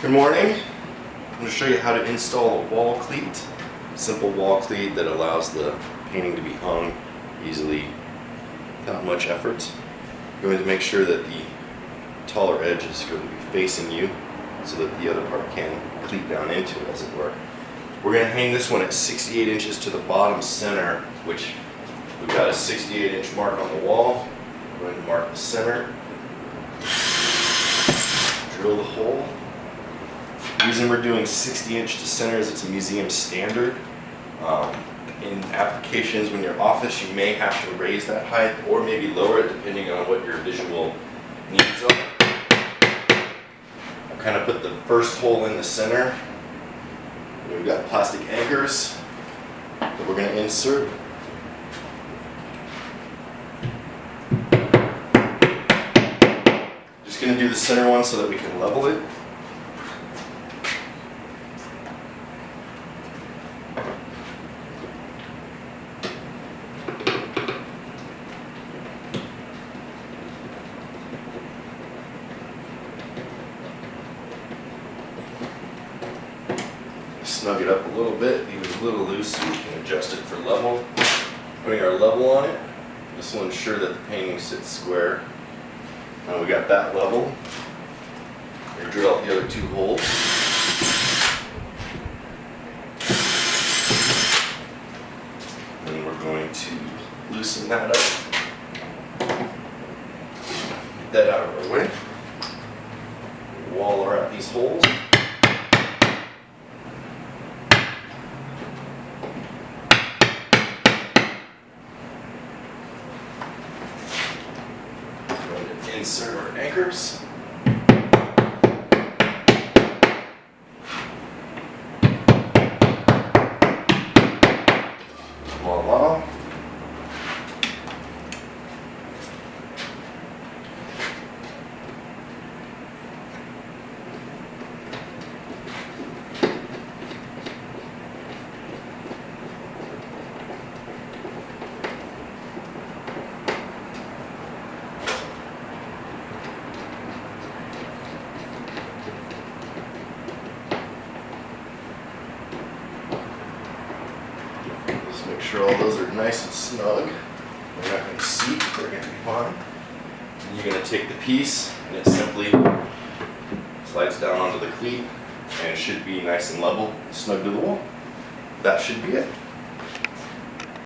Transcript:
Good morning. I'm going to show you how to install a wall cleat. Simple wall cleat that allows the painting to be hung easily without much effort. You're going to make sure that the taller edge is going to be facing you so that the other part can cleat down into it, as it were. We're going to hang this one at 68 inches to the bottom center, which we've got a 68-inch mark on the wall. We're going to mark the center, drill the hole. The reason we're doing 60-inch to center is it's a museum standard. In applications when you're office, you may have to raise that height or maybe lower it depending on what your visual needs are. I've kind of put the first hole in the center. We've got plastic anchors that we're going to insert. Just going to do the center one so that we can level it. Snug it up a little bit, leave it a little loose so we can adjust it for level. Putting our level on it, this will ensure that the painting sits square. Now we got that level. We're going to drill out the other two holes. And we're going to loosen that up. Get that out of our way. Wall around these holes. Insert our anchors. Voila. Make sure all those are nice and snug. They're not going to seep, they're going to be fine. And you're going to take the piece and it simply slides down onto the cleat and it should be nice and level, snug to the wall. That should be it.